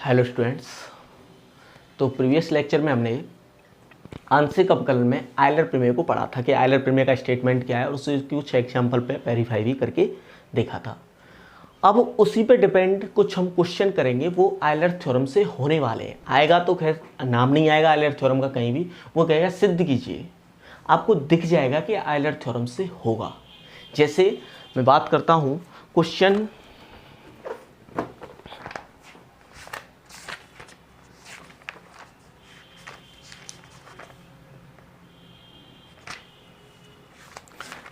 Hello students. तो previous lecture में हमने आंशिक अवकलन में आयलर प्रमेय को पढ़ा था कि आयलर प्रमेय का स्टेटमेंट क्या है और उसे कुछ एग्जाम्पल पे वेरीफाई भी करके देखा था। अब उसी पे डिपेंड कुछ हम क्वेश्चन करेंगे, वो आयलर थ्योरम से होने वाले हैं। आएगा तो खैर नाम नहीं आएगा आयलर थ्योरम का कहीं भी, वो कहेगा सिद्ध कीजिए, आपको दिख जाएगा कि आयलर थ्योरम से होगा। जैसे मैं बात करता हूँ क्वेश्चन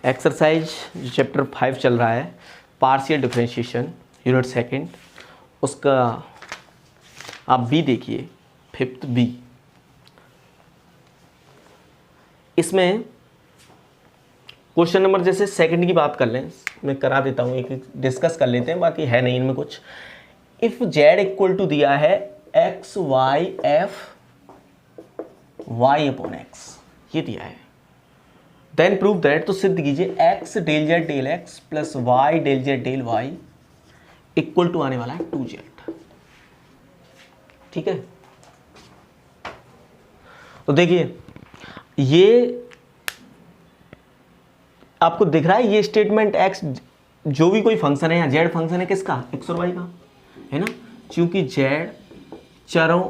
एक्सरसाइज जो चैप्टर 5 चल रहा है, पार्शियल डिफरेंशिएशन यूनिट सेकंड, उसका आप बी देखिए, 5th बी। इसमें क्वेश्चन नंबर जैसे सेकंड की बात कर लें, मैं करा देता हूँ, एक डिस्कस कर लेते हैं, बाकी है नहीं इनमें कुछ। इफ जेड इक्वल टू दिया है x y f y upon x, ये दिया है, देन प्रूव दैट, तो सिद्ध कीजिए x del z del x plus y del z del y equal to आने वाला है 2z। ठीक है, तो देखिए ये आपको दिख रहा है, ये स्टेटमेंट x जो भी कोई फंक्शन है, यहाँ z फंक्शन है किसका, x और y का, है ना, क्योंकि z चरों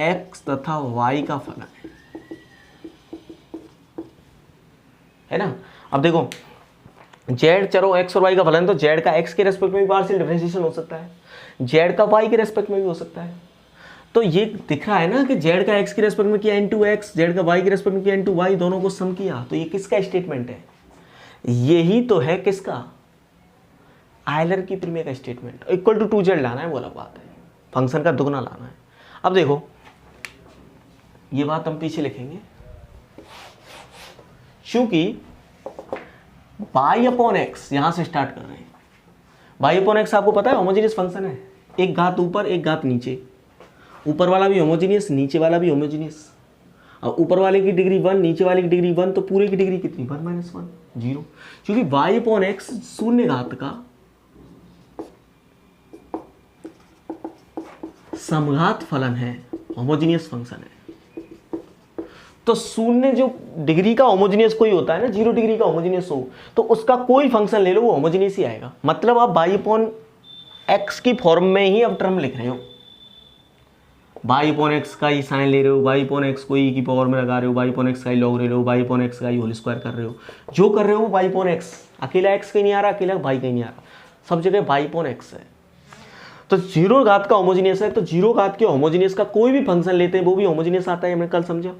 x तथा y का फलन है ना। अब देखो z चरों x और y का फलन, तो z का x के रेस्पेक्ट में भी पार्शियल डिफरेंशिएशन हो सकता है, z का y के रेस्पेक्ट में भी हो सकता है। तो ये दिख रहा है ना कि z का x के रेस्पेक्ट में किया इनटू x, z का y के रेस्पेक्ट में किया इनटू y, दोनों को सम किया, तो ये किसका स्टेटमेंट है, यही तो है किसका, आयलर की प्रमेय का स्टेटमेंट। इक्वल टू 2z लाना है, वो अलग बात है, फंक्शन का दुगना लाना है। अब देखो ये बात हम पीछे लिखेंगे, क्योंकि y अपॉन एक्स यहां से स्टार्ट कर रहे हैं। y अपॉन एक्स आपको पता है होमोजेनियस फंक्शन है, एक घात ऊपर एक घात नीचे, ऊपर वाला भी होमोजेनियस नीचे वाला भी होमोजेनियस। अब ऊपर वाले की डिग्री 1 नीचे वाले की डिग्री 1, तो पूरे की डिग्री कितनी 1 - 1 0, क्योंकि y अपॉन एक्स शून्य घात का समघात फलन है, होमोजेनियस फंक्शन है। तो शून्य जो डिग्री का होमोजेनियस कोई होता है ना, 0 डिग्री का होमोजेनियस हो, तो उसका कोई फंक्शन ले लो वो होमोजेनियस ही आएगा। मतलब आप y अपॉन एक्स की फॉर्म में ही अब टर्म लिख रहे हो, y अपॉन एक्स का ही साइन ले रहे हो, y अपॉन एक्स को ई की पावर में लगा रहे हो, y अपॉन एक्स का ही लॉग ले रहे हो, y अपॉन एक्स का ही होल स्क्वायर कर रहे हो, जो कर रहे हो वो y अपॉन एक्स, अकेला x कहीं नहीं आ रहा, अकेला y कहीं नहीं आ रहा, सब जगह y अपॉन एक्स है। तो 0 घात का होमोजेनियस है, तो 0 घात के होमोजेनियस का कोई भी फंक्शन लेते हैं वो भी होमोजेनियस आता है, हमने कल समझा।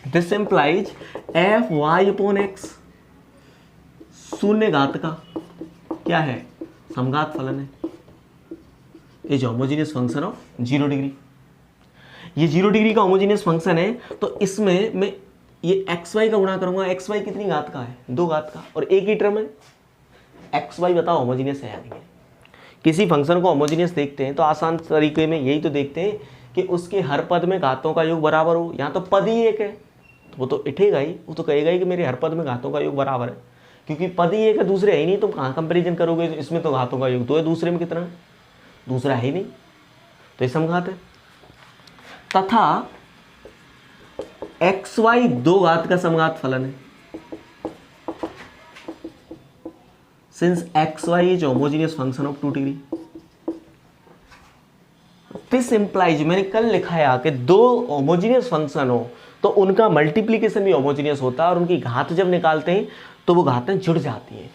This implies f y upon x शून्य घात का क्या है, समघात फलन है, is homogeneous function of 0 degree. ये 0 डिग्री का होमोजेनियस फंक्शन है, तो इसमें मैं ये एक्स वाई का गुणा करूंगा। एक्स वाई कितनी घात का है, 2 घात का, और एक ही टर्म है। एक्स वाई बताओ होमोजेनियस है या नहीं है। किसी फंक्शन को होमोजेनियस देखते हैं तो आसान तरीके में यही तो देखते हैं कि उसके हर पद में घातों का योग बराबर हो। यहाँ तो पद ही एक है, तो वो तो उठेगा ही, वो तो कहेगा ही कि मेरे हर पद में घातों का योग बराबर है, क्योंकि पद ही एक है, दूसरे है ही नहीं, तुम कहाँ कंपेरिजन करोगे। इसमें तो घातों का योग 2 है, दूसरे में कितना है, दूसरा है ही नहीं, तो ये समघात है। तथा एक्स वाई 2 घात का समघात फलन है, since x y is homogeneous function of 2 degree. This implies, मैंने कल लिखा है कि 2 होमोजेनियस फंक्शन हो तो उनका मल्टीप्लीकेशन भी होमोजेनियस होता है, और उनकी घात जब निकालते हैं तो वो घातें जुड़ जाती हैं।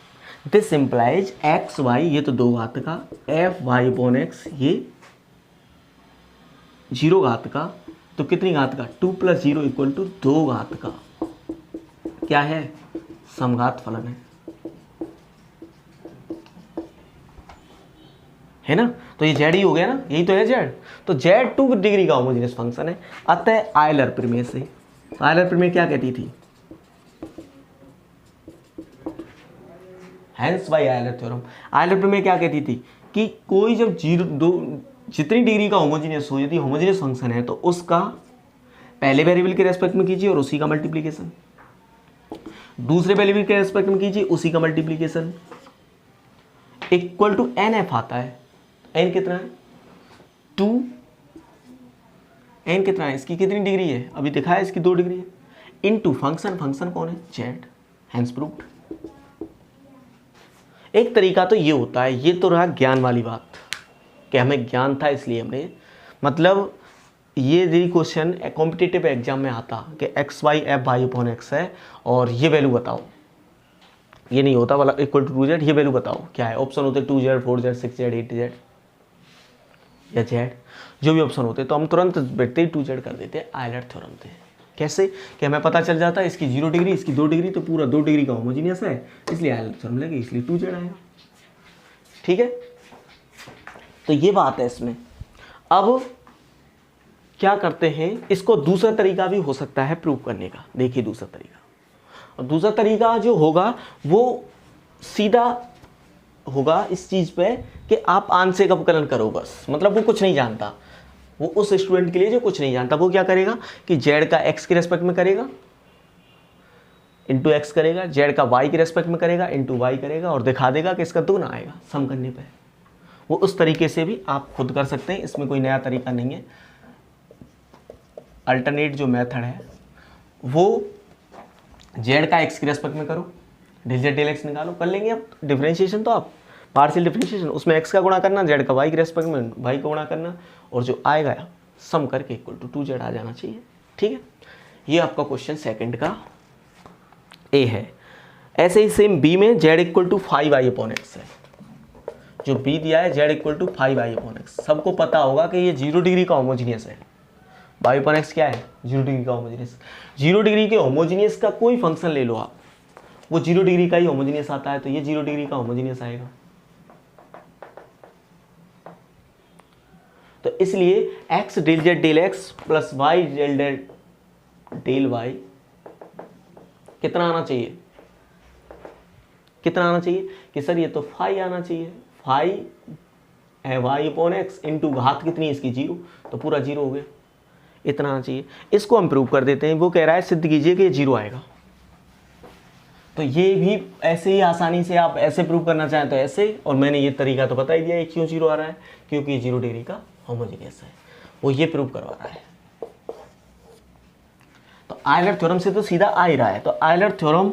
दिस इंप्लाइज एक्स वाई, ये तो 2 घात का, एफ वाई अपॉन एक्स ये 0 घात का, तो कितनी घात का, 2 + 0 इक्वल टू 2 घात का क्या है, समघात फलन है ना। तो ये जेड ही हो गया ना, यही तो है जेड। तो जेड 2 डिग्री का होमोजेनियस फंक्शन है, अतः आयलर प्रमेय से। आयलर प्रमेय क्या कहती थी, hence by Euler theorem. Euler प्रमेय क्या कहती थी कि कोई जब जितनी डिग्री का होमोजेनियस हो, यदि होमोजेनियस फंक्शन है तो उसका पहले वेरिएबल के रेस्पेक्ट में कीजिए और उसी का मल्टीप्लीकेशन, दूसरे वेरिएबल के रेस्पेक्ट में कीजिए उसी का multiplication, equal to n f आता है। एन कितना है 2, एन कितना है, इसकी कितनी डिग्री है, अभी दिखा है इसकी 2 डिग्री है, इनटू फंक्शन, फंक्शन कौन है, जेड, हैंस प्रूव्ड। एक तरीका तो ये होता है, ये तो रहा ज्ञान वाली बात कि हमें ज्ञान था इसलिए हमने, मतलब ये यदि क्वेश्चन कॉम्पिटिटिव एग्जाम में आता कि x y f y upon x है और ये वैल्यू बताओ, ये नहीं होता वाला इक्वल टू 2z, ये वैल्यू बताओ क्या है, ऑप्शन होते 2z 4z 6z 8z या z, जो भी ऑप्शन होते तो हम तुरंत बैठते ही 2z कर देते, आयलर थ्योरम थे। कैसे कि हमें पता चल जाता है इसकी 0 डिग्री, इसकी 2 डिग्री, तो पूरा 2 डिग्री का होमोजीनियस है, इसलिए आयलर थ्योरम लगे, इसलिए 2z आएगा। ठीक है, तो ये बात है इसमें। अब क्या करते हैं, इसको दूसरा तरीका भी हो सकता है प्रूव करने का। देखिए दूसरा तरीका, और दूसरा तरीका जो होगा वो सीधा होगा इस चीज़ पे कि आप आंशिक अवकलन करो बस, मतलब वो कुछ नहीं जानता, वो उस स्टूडेंट के लिए जो कुछ नहीं जानता, वो क्या करेगा कि जेड का एक्स के रेस्पेक्ट में करेगा इंटू एक्स करेगा, जेड का वाई के रेस्पेक्ट में करेगा इंटू वाई करेगा, और दिखा देगा कि इसका 2 ना आएगा सम करने पे। वो उस तरीके से भी आप खुद कर सकते हैं, इसमें कोई नया तरीका नहीं है। अल्टरनेट जो मेथड है वो जेड का एक्स के रेस्पेक्ट में करो, डेल जेड डेल एक्स निकालो, कर लेंगे अब डिफरेंशिएशन, तो आप पार्शियल डिफरेंशिएशन, उसमें एक्स का गुणा करना, जेड का वाई के रेस्पेक्ट में वाई का गुणा करना, और जो आएगा सम करके इक्वल टू 2z आ जाना चाहिए। ठीक है, ये आपका क्वेश्चन सेकंड का ए है। ऐसे ही सेम बी में z equal to 5i upon x है, जो बी दिया है z equal to 5i upon x, सबको पता होगा कि ये 0 डिग्री का होमोजीनियस है। वाई अपॉन एक्स क्या है, 0 डिग्री का होमोजीनियस। 0 डिग्री के होमोजीनियस का कोई फंक्शन ले लो आप, वो 0 डिग्री का ही होमोजीनियस आता है, तो ये 0 डिग्री का होमोजीनियस आएगा। तो इसलिए x del z del x plus y del z del y कितना आना चाहिए, कितना आना चाहिए कि सर ये तो फाई आना चाहिए, फाई है y अपॉन एक्स इंटू घात कितनी है इसकी 0, तो पूरा 0 हो गया, इतना आना चाहिए। इसको हम प्रूव कर देते हैं, वो कह रहा है सिद्ध कीजिए कि ये 0 आएगा। तो ये भी ऐसे ही आसानी से आप ऐसे प्रूव करना चाहें तो ऐसे, और मैंने ये तरीका तो बता ही दिया है क्यों 0 आ रहा है, क्योंकि ये 0 डिग्री का होमोजीनियस है, वो ये प्रूव करवा रहा है। तो आयलर थ्योरम से तो सीधा आ ही रहा है। तो आयलर थ्योरम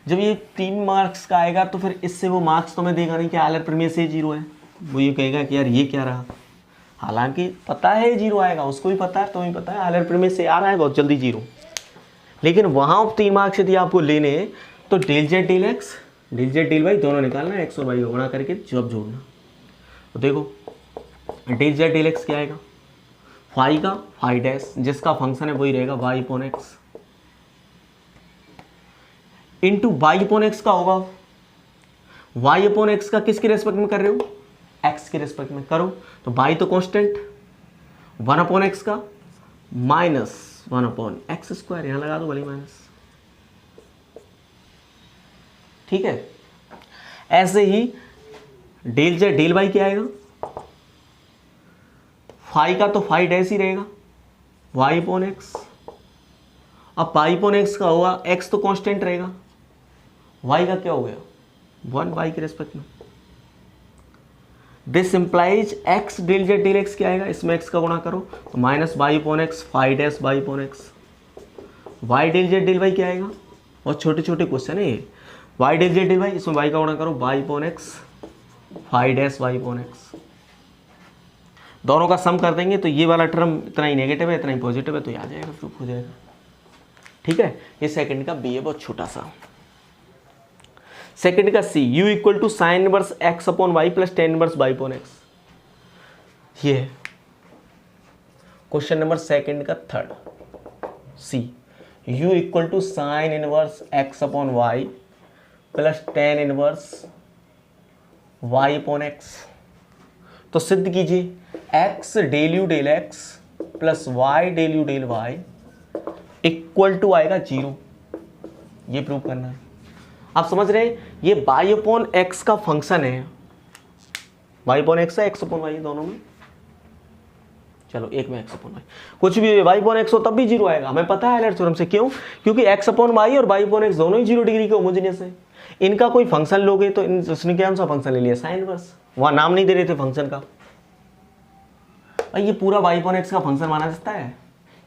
जब ये 3 मार्क्स का आएगा तो फिर इससे वो मार्क्स तो मैं देगा नहीं कि आयलर प्रमेय से 0 है, वो ये कहेगा कि यार ये क्या रहा, हालांकि पता है 0 आएगा, उसको भी पता है, तुम्हें पता है आयलर प्रमेय से आ रहा है बहुत जल्दी 0, लेकिन वहाँ 3 मार्क्स यदि आपको लेने हैं तो del z del x del z del y दोनों निकालना है, एक्स और वाई को गुणा करके जब जोड़ना। तो देखो डेल जेड डेल एक्स क्या आएगा, फाई का फाई डैश, जिसका फंक्शन है वही रहेगा y upon x, into y upon x का होगा, वाई अपॉन एक्स का किसके रेस्पेक्ट में कर रहे हो, एक्स के रेस्पेक्ट में करो, तो वाई तो कांस्टेंट, 1 अपॉन एक्स का माइनस 1 अपॉन एक्स स्क्वायर, यहां लगा दो भले माइनस। ठीक है, ऐसे ही डेल जेड डेल वाई क्या आएगा, फाई का तो फाई डैश ही रहेगा, वाई अपॉन एक्स, अब पाई अपॉन एक्स का होगा, एक्स तो कांस्टेंट रहेगा, वाई का क्या हो गया 1 वाई के रेस्पेक्ट में। This implies x del z del x क्या आएगा, इसमें एक्स का गुणा करो तो minus y upon x phi dash y upon x, y del z del y क्या आएगा, और छोटे छोटे क्वेश्चन है ये, y del z del y, इसमें वाई का गुणा करो y upon x phi dash y upon x, दोनों का सम कर देंगे तो ये वाला टर्म इतना ही नेगेटिव है इतना ही पॉजिटिव है, तो ये आ जाएगा, प्रूफ हो जाएगा। ठीक है, ये सेकंड का बी है, बहुत छोटा सा। सेकंड का C, u equal to sin inverse x upon y plus tan inverse y upon x, ये है क्वेश्चन नंबर सेकंड का third. C, u equal to sin inverse x upon y plus tan inverse y upon x, तो सिद्ध कीजिए x del u del x plus y del u del y equal to आएगा 0, ये prove करना है। आप समझ रहे हैं, ये वाई अपॉन एक्स का फंक्शन है, वाई अपॉन एक्स है, एक्स अपॉन वाई दोनों में, चलो एक में एक्स अपॉन वाई, कुछ भी वाई अपॉन एक्स हो तब भी 0 आएगा, हमें पता है आयलर थ्योरम से। क्यों, क्योंकि एक्स अपॉन वाई और वाई अपॉन एक्स दोनों ही 0 डिग्री के होमोजेनियस है। इनका कोई फंक्शन लोगे तो उसने क्या सा फंक्शन ले लिया साइन इनवर्स, वहां नाम नहीं दे रहे थे फंक्शन का, और ये पूरा वाई अपॉन एक्स का फंक्शन माना जाता है,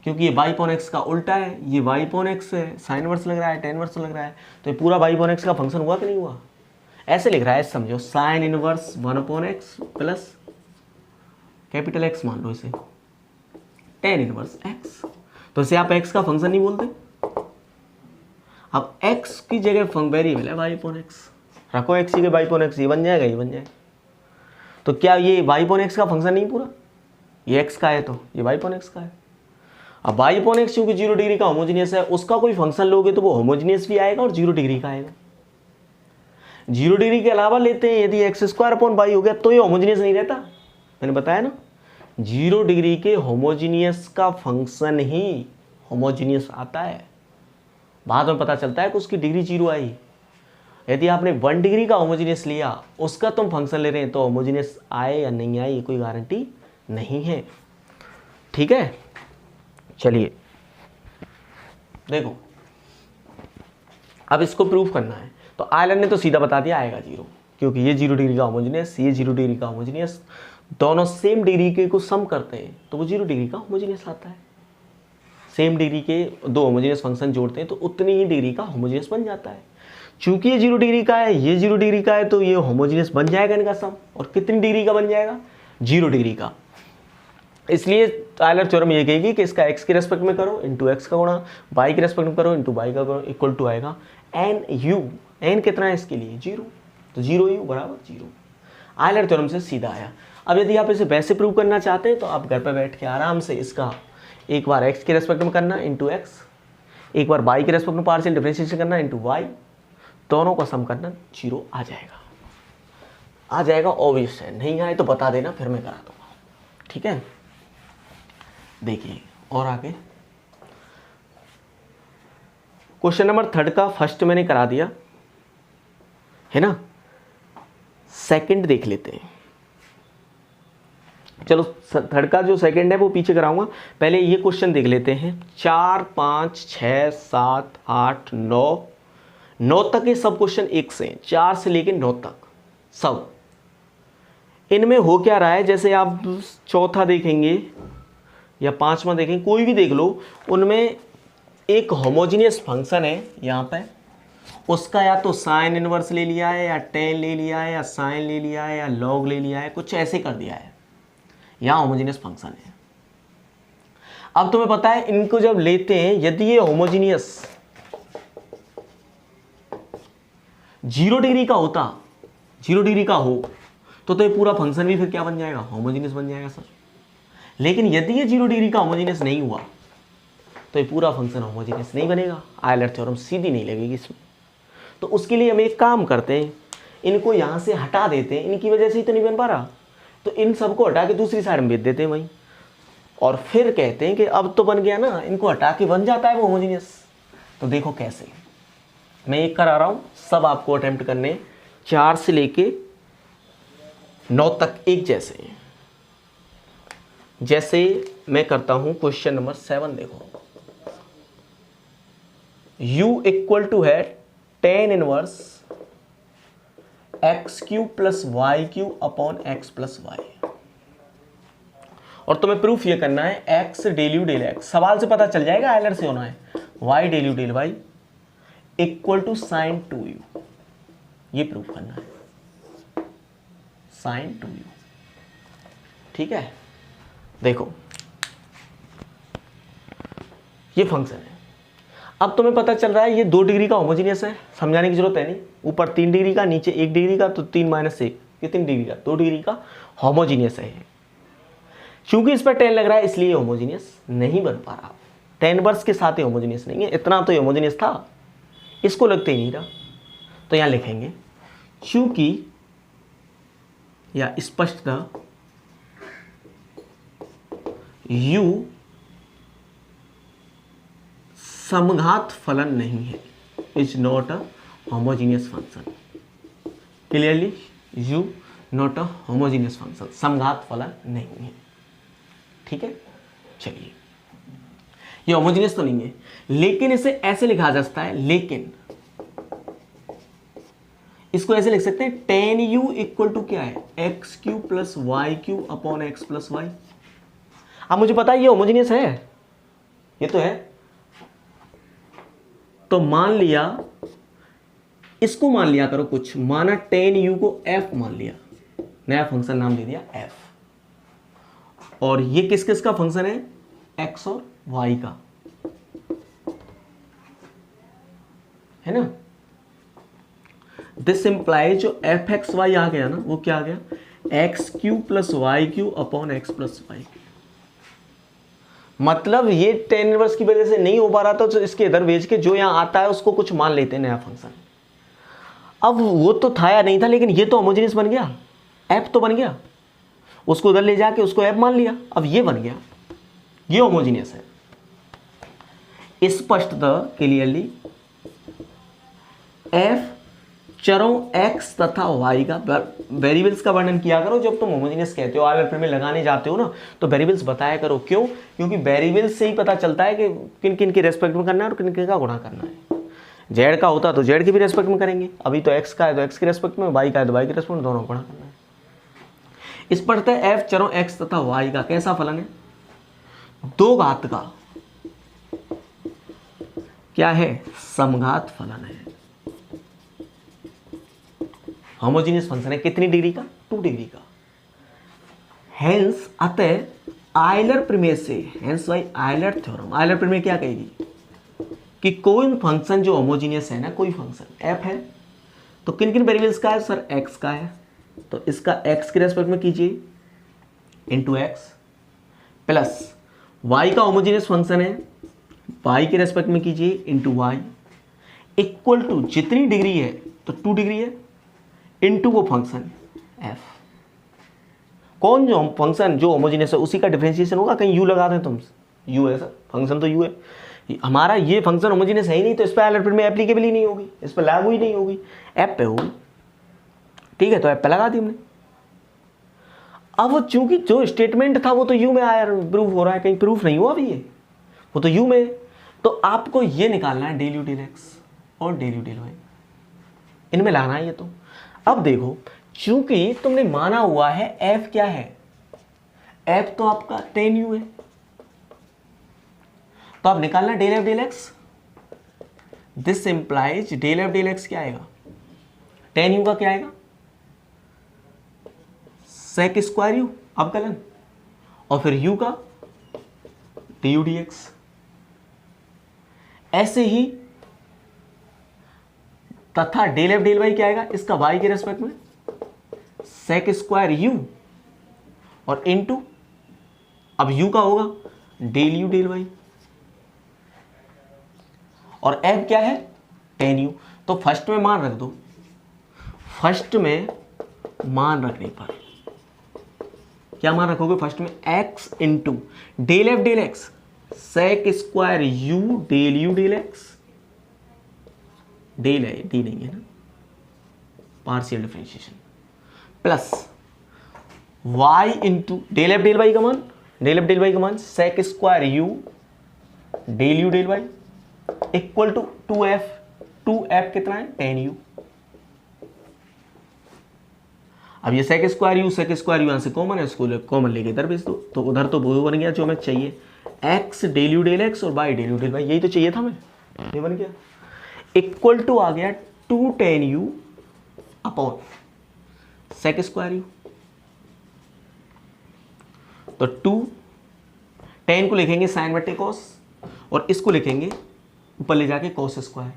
क्योंकि ये y अपॉन एक्स का उल्टा है, ये y अपॉन एक्स है, साइन वर्स लग रहा है, टेन वर्स लग रहा है, तो ये पूरा y अपॉन एक्स का फंक्शन हुआ कि नहीं हुआ। ऐसे लिख रहा है, समझो sine inverse 1 upon x plus capital x मान लो इसे, टेन इनवर्स एक्स, तो इसे आप एक्स का फंक्शन नहीं बोलते। अब एक्स की जगह वेरिएबल है y अपॉन एक्स, रखो एक्स की y अपॉन एक्स, ये बन जाएगा, ये बन जाएगा। तो क्या ये y अपॉन एक्स का फंक्शन नहीं पूरा, ये x का है तो ये y अपॉन एक्स का है। अब y अपॉन एक्स क्योंकि 0 डिग्री का होमोजीनियस है, उसका कोई फंक्शन लोगे तो वो होमोजीनियस भी आएगा और 0 डिग्री का आएगा। 0 डिग्री के अलावा लेते हैं, यदि एक्स स्क्वायर अपॉन वाई हो गया तो ये होमोजीनियस नहीं रहता, मैंने बताया ना। 0 डिग्री के होमोजीनियस का फंक्शन ही होमोजीनियस आता है, बाद में पता चलता है कि उसकी डिग्री 0 आई। यदि आपने 1 डिग्री का होमोजीनियस लिया, उसका तुम फंक्शन ले रहे हैं, तो होमोजीनियस आए या नहीं आए ये कोई गारंटी नहीं है। ठीक है, चलिए देखो, अब इसको प्रूफ करना है। तो आयलर ने तो सीधा बता दिया आएगा 0, क्योंकि ये 0 डिग्री का होमोजीनियस, ये 0 डिग्री का होमोजीनियस, दोनों सेम डिग्री के को सम करते हैं तो वो 0 डिग्री का होमोजीनियस आता है। सेम डिग्री के दो होमोजीनियस फंक्शन जोड़ते हैं तो उतनी ही डिग्री का होमोजीनियस बन जाता है। चूंकि ये 0 डिग्री का है, ये 0 डिग्री का है, तो ये होमोजीनियस बन जाएगा इनका सम। और कितनी डिग्री का बन जाएगा, 0 डिग्री का। इसलिए आयलर थ्योरम ये कहेगी कि इसका x के रेस्पेक्ट में करो इंटू एक्स का गुणा, y के रेस्पेक्ट में करो इंटू y का गुणा, इक्वल टू आएगा एन यू। एन कितना है इसके लिए, 0, तो 0 यू बराबर 0। आयलर थ्योरम से सीधा आया। अब यदि आप इसे वैसे प्रूव करना चाहते हैं तो आप घर पर बैठ के आराम से इसका एक बार x के रेस्पेक्ट में करना इंटू एक्स, एक बार y के रेस्पेक्ट में पार्शियल डिफरेंशिएशन करना इंटू y, दोनों का सम करना, 0 आ जाएगा ऑब्वियस है। नहीं आए तो बता देना, फिर मैं करा दूंगा। ठीक है, देखिए और आगे क्वेश्चन नंबर 3 का फर्स्ट मैंने करा दिया है ना, सेकंड देख लेते हैं। चलो 3 का जो सेकंड है वो पीछे कराऊंगा, पहले ये क्वेश्चन देख लेते हैं। 4, 5, 6, 7, 8, 9 तक ये सब क्वेश्चन एक से हैं, 4 से लेकर 9 तक सब। इनमें हो क्या रहा है, जैसे आप चौथा देखेंगे या 5वां देखेंगे, कोई भी देख लो, उनमें एक होमोजीनियस फंक्शन है यहाँ पे, उसका या तो साइन इनवर्स ले लिया है, या टेन ले लिया है, या साइन ले लिया है, या लॉग ले लिया है, कुछ ऐसे कर दिया है। यहाँ होमोजीनियस फंक्शन है। अब तुम्हें पता है इनको जब लेते हैं, यदि ये होमोजीनियस 0 डिग्री का होता, 0 डिग्री का हो तो ये पूरा फंक्शन भी फिर क्या बन जाएगा, होमोजीनियस बन जाएगा सर। लेकिन यदि ये 0 डिग्री का होमोजीनियस नहीं हुआ तो ये पूरा फंक्शन होमोजीनियस नहीं बनेगा, आयलर थ्योरम सीधी नहीं लगेगी इसमें। तो उसके लिए हम एक काम करते हैं, इनको यहाँ से हटा देते हैं, इनकी वजह से ही तो नहीं बन पा रहा, तो इन सबको हटा के दूसरी साइड में भेज देते हैं वहीं, और फिर कहते हैं कि अब तो बन गया ना, इनको हटा के बन जाता है वो होमोजीनियस। तो देखो कैसे, मैं एक करा रहा हूँ, सब आपको अटेम्प्ट करने, 4 से लेके 9 तक एक जैसे हैं। जैसे मैं करता हूं क्वेश्चन नंबर 7, देखो u इक्वल टू है tan inverse x cube plus y cube upon x plus y, और तुम्हें प्रूफ ये करना है x del u del x, सवाल से पता चल जाएगा, आयलर से होना है, y del u del y equal to sine 2u, ये प्रूफ करना है, साइन 2u। ठीक है, देखो ये फंक्शन है। अब तुम्हें पता चल रहा है ये 2 डिग्री का होमोजीनियस है, समझाने की जरूरत है नहीं, ऊपर 3 डिग्री का, नीचे 1 डिग्री का, तो 3 माइनस 1 कितनी डिग्री का, 2 डिग्री का होमोजीनियस है। क्योंकि इस पर टेन लग रहा है इसलिए होमोजीनियस नहीं बन पा रहा, टेन वर्स के साथ ही होमोजीनियस नहीं है, इतना तो होमोजीनियस था, इसको लगते ही नहीं रहा। तो यहां लिखेंगे चूंकि, या स्पष्टतः u समघात फलन नहीं है, is not a homogeneous function. Clearly, u not a homogeneous function, समघात फलन नहीं है। ठीक है, चलिए ये होमोजीनियस तो नहीं है, लेकिन इसे ऐसे लिखा जा सकता है, लेकिन इसको ऐसे लिख सकते हैं, tan u इक्वल टू क्या है, x cube plus y cube upon x plus y. अब मुझे पता है ये होमोजीनियस है, ये तो है। तो मान लिया, इसको मान लिया करो कुछ, माना tan u को f मान लिया, नया फंक्शन नाम दे दिया f, और ये किस किस का फंक्शन है, x और y का, है ना। दिस इंप्लाइज जो एफ एक्स वाई आ गया ना, वो क्या आ गया, x cube plus y cube upon x plus y cube. मतलब ये टेन इनवर्स की वजह से नहीं हो पा रहा था, तो इसके इधर भेज के जो यहाँ आता है उसको कुछ मान लेते हैं नया फंक्शन। अब वो तो था या नहीं था, लेकिन ये तो होमोजेनियस बन गया, एफ तो बन गया, उसको उधर ले जाके उसको एफ मान लिया, अब ये बन गया, ये होमोजेनियस है। स्पष्टतः क्लियरली एफ चरों x तथा y का वेरिएबल्स का वर्णन किया करो। जब तुम होमोजेनियस कहते हो, आर में लगाने जाते हो ना, तो वेरिएबल्स बताया करो। क्यों? क्योंकि वेरिएबल्स से ही पता चलता है कि किन किन के रेस्पेक्ट में करना है और किन किन का गुणा करना है। जेड का होता तो जेड के भी रेस्पेक्ट में करेंगे, अभी तो x का है तो x के रेस्पेक्ट में, y का है तो y के रेस्पेक्ट में, दोनों गुणा करना है। इस पर f चरों x तथा y का कैसा फलन है, 2 घात का क्या है, समघात फलन है। होमोजेनियस फंक्शन है कितनी डिग्री का, 2 डिग्री का। हेंस अतः आयलर प्रमेय से, hence by Euler theorem, Euler प्रमेय क्या कहेगी कि कोई फंक्शन जो होमोजेनियस है ना, कोई फंक्शन एफ है तो किन किन वेरिएबल्स का है सर, एक्स का है, तो इसका एक्स के रेस्पेक्ट में कीजिए इंटू एक्स, प्लस वाई का होमोजेनियस फंक्शन है, वाई के रेस्पेक्ट में कीजिए इंटू वाई, इक्वल टू जितनी डिग्री है तो 2 डिग्री है इनटू वो फंक्शन f। कौन जो फंक्शन जो होमोजेनियस है उसी का डिफरेंशिएशन होगा, कहीं u लगा दें तुम, u है सर, फंक्शन तो u है, हमारा ये फंक्शन होमोजेनियस है ही नहीं, तो इस पर आयलर में एप्लीकेबल ही नहीं होगी, इस पर लागू ही नहीं होगी, f पे होगी। ठीक है, तो f पे लगा दी हमने। अब चूंकि जो स्टेटमेंट था वो तो u में आया प्रूफ हो रहा है, कहीं प्रूफ नहीं हुआ अभी ये, वो तो u में, तो आपको ये निकालना है डेल यू डेल एक्स और डेल यू डेल वाई, इनमें लाना है ये। तो अब देखो, चूंकि तुमने माना हुआ है f क्या है, f तो आपका tan u है, तो आप निकालना del f del x. This implies del f del x क्या आएगा, tan u का क्या आएगा, सेक स्क्वायर यू अवकलन, और फिर u का डी यू डी एक्स। ऐसे ही तथा डेल एफ डेल वाई क्या आएगा, इसका वाई के रेस्पेक्ट में सेक स्क्वायर यू और इनटू, अब यू का होगा डेल यू डेल वाई, और एफ क्या है, टेन यू। तो फर्स्ट में मान रख दो, फर्स्ट में मान रखने पर क्या मान रखोगे, फर्स्ट में x into del f del x sec square u del u del x, del है डी नहीं है ना, partial differentiation, plus y into del f del y का मान, डेल एफ डेल वाई का मान sec square u del u del y equal to 2f कितना है, टेन यू। अब ये सेक स्क्वायर यू यहां से कॉमन है, इसको कॉमन लेके इधर भेज दो, तो उधर तो वो बन गया जो हमें चाहिए, x del u del x और y del u del y, यही तो चाहिए था हमें, ये बन गया, इक्वल टू आ गया 2 tan u upon sec square u. तो 2 tan को लिखेंगे साइन बटे कॉस, और इसको लिखेंगे ऊपर ले जाके कॉस स्क्वायर,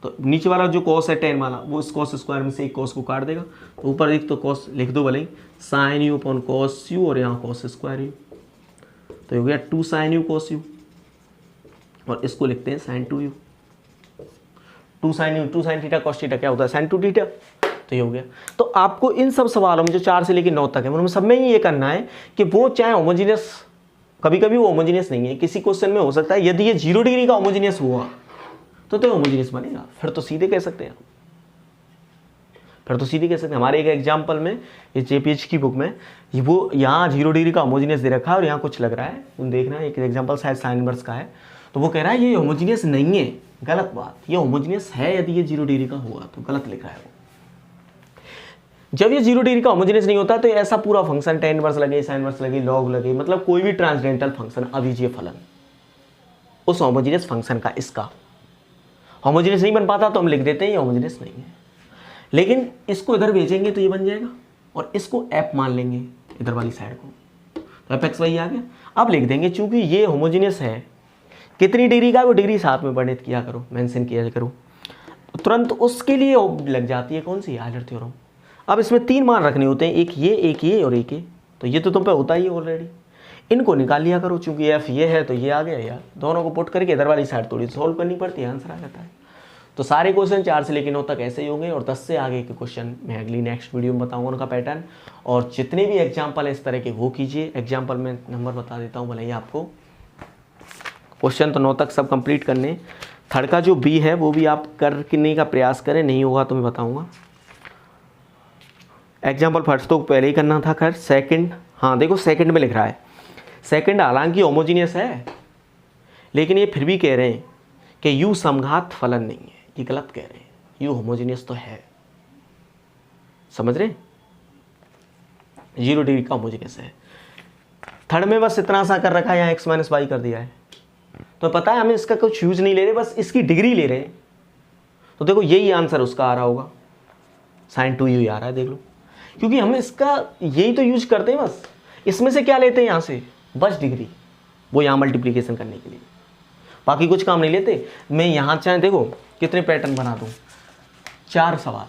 तो नीचे वाला जो कॉस है tan वाला वो इस कॉस स्क्वायर में से एक कॉस को काट देगा, तो ऊपर एक तो कॉस लिख दो भले ही, sin u upon cos u और यहाँ कॉस स्क्वायर यू, तो हो गया 2 साइन यू कॉस यू, और इसको लिखते हैं sine 2 u, 2 sine u 2 sine theta cos theta क्या होता है, साइन 2 थीटा, तो ये हो गया। तो आपको इन सब सवालों में जो 4 से लेकर 9 तक है उनमें सब में ही ये करना है कि वो चाहे होमोजीनियस, कभी कभी वो होमोजीनियस नहीं है, किसी क्वेश्चन में हो सकता है यदि ये 0 डिग्री का होमोजीनियस हुआ तो होमोजीनियस बनेगा, फिर तो सीधे कह सकते हैं, फिर तो सीधे कह सकते हैं। हमारे एक एग्जाम्पल में ये जेपीएच की बुक में वो यहाँ 0 डिग्री का होमोजीनियस दे रखा है और यहाँ कुछ लग रहा है, तुम देखना एक एग्जाम्पल शायद साइन इनवर्स का है, तो वो कह रहा है ये होमोजीनियस नहीं है, गलत बात, ये होमोजीनियस है यदि ये 0 डिग्री का हुआ, तो गलत लिख रहा है वो। जब ये 0 डिग्री का होमोजीनियस नहीं होता तो ऐसा पूरा फंक्शन tan इनवर्स लगे, साइन इनवर्स लगे, लॉग लगे, मतलब कोई भी ट्रांसडेंटल फंक्शन अभिजीय फलन, उस होमोजीनियस फंक्शन का। इसका होमोजीनियस नहीं बन पाता तो हम लिख देते हैं ये होमोजीनियस नहीं है, लेकिन इसको इधर भेजेंगे तो ये बन जाएगा और इसको एफ मान लेंगे इधर वाली साइड को, तो एफ एक्स वाई आ गया। अब लिख देंगे चूंकि ये होमोजीनियस है, कितनी डिग्री का, वो डिग्री साथ में वर्णित किया करो, मेंशन किया करो, तुरंत उसके लिए लग जाती है कौन सी, आयलर थ्योरम। अब इसमें 3 मान रखने होते हैं, एक ये और एक ये, तो ये तो तुम पे होता ही है ऑलरेडी, इनको निकाल लिया करो। चूंकि एफ ये है तो ये आ गया यार, दोनों को पुट करके इधर वाली साइड थोड़ी सॉल्व करनी पड़ती है, आंसर आ जाता है। तो सारे क्वेश्चन 4 से लेकर 9 तक ऐसे ही होंगे और 10 से आगे के क्वेश्चन मैं अगली नेक्स्ट वीडियो में बताऊंगा उनका पैटर्न। और जितने भी एग्जाम्पल है इस तरह के वो कीजिए। एग्जाम्पल में नंबर बता देता हूँ भले ही आपको, क्वेश्चन तो 9 तक सब कंप्लीट करने। थर्ड का जो बी है वो भी आप करने का प्रयास करें, नहीं होगा तो मैं बताऊँगा। एग्जाम्पल फर्स्ट तो पहले ही करना था, खैर सेकंड, हाँ देखो सेकंड में लिख रहा है, सेकंड हालांकि होमोजीनियस है लेकिन ये फिर भी कह रहे हैं कि यू समघात फलन नहीं है, ये गलत कह रहे हैं, यू होमोजीनियस तो है, समझ रहे, 0 डिग्री का होमोजीनियस है। थर्ड में बस इतना सा कर रखा है, यहाँ एक्स माइनस वाई कर दिया है, तो पता है हमें इसका कुछ यूज नहीं ले रहे, बस इसकी डिग्री ले रहे हैं। तो देखो यही आंसर उसका आ रहा होगा, sin 2u आ रहा है, देख लो, क्योंकि हम इसका यही तो यूज करते हैं, बस इसमें से क्या लेते हैं यहाँ से, बस डिग्री, वो यहाँ मल्टीप्लिकेशन करने के लिए, बाकी कुछ काम नहीं लेते। मैं यहाँ चाहे देखो कितने पैटर्न बना दूँ, 4 सवाल,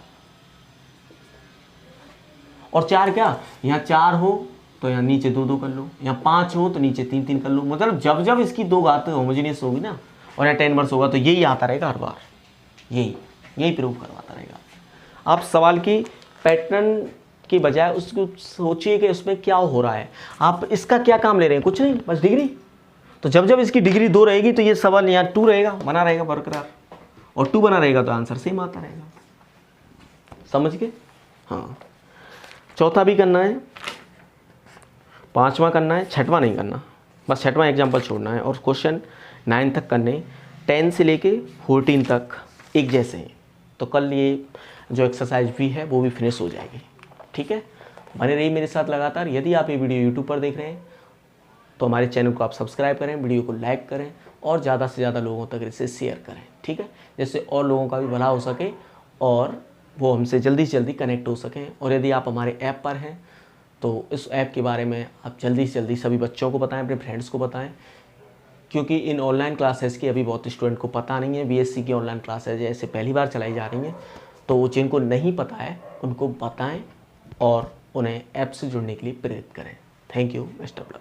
और 4 क्या, यहाँ 4 हो तो यहाँ नीचे 2 कर लो, यहाँ 5 हो तो नीचे 3 कर लो, मतलब जब जब इसकी 2 घात होमोजीनियस होगी ना और यहाँ 10 इनवर्स होगा तो यही आता रहेगा हर बार, यही प्रूव करवाता रहेगा। आप सवाल की पैटर्न की बजाय उसको सोचिए कि उसमें क्या हो रहा है, आप इसका क्या काम ले रहे हैं, कुछ नहीं, बस डिग्री। तो जब जब इसकी डिग्री 2 रहेगी तो ये सवाल यहाँ 2 रहेगा, बना रहेगा बरकरार, और 2 बना रहेगा तो आंसर सेम आता रहेगा, समझ के। हाँ, चौथा भी करना है, 5वां करना है, 6वां नहीं करना, बस 6वां एग्जाम्पल छोड़ना है। और क्वेश्चन 9 तक करने, 10 से लेके 14 तक एक जैसे हैं, तो कल ये जो एक्सरसाइज भी है वो भी फिनिश हो जाएगी, ठीक है। बने रहिए मेरे साथ लगातार। यदि आप ये वीडियो यूट्यूब पर देख रहे हैं तो हमारे चैनल को आप सब्सक्राइब करें, वीडियो को लाइक करें और ज़्यादा से ज़्यादा लोगों तक इसे शेयर करें, ठीक है, जिससे और लोगों का भी भला हो सके और वो हमसे जल्दी से जल्दी कनेक्ट हो सकें। और यदि आप हमारे ऐप पर हैं तो इस ऐप के बारे में आप जल्दी से जल्दी सभी बच्चों को बताएं, अपने फ्रेंड्स को बताएं, क्योंकि इन ऑनलाइन क्लासेस की अभी बहुत स्टूडेंट को पता नहीं है। बीएससी की ऑनलाइन क्लासेज ऐसे पहली बार चलाई जा रही हैं, तो जिनको नहीं पता है उनको बताएं और उन्हें ऐप से जुड़ने के लिए प्रेरित करें। Thank you, best of luck.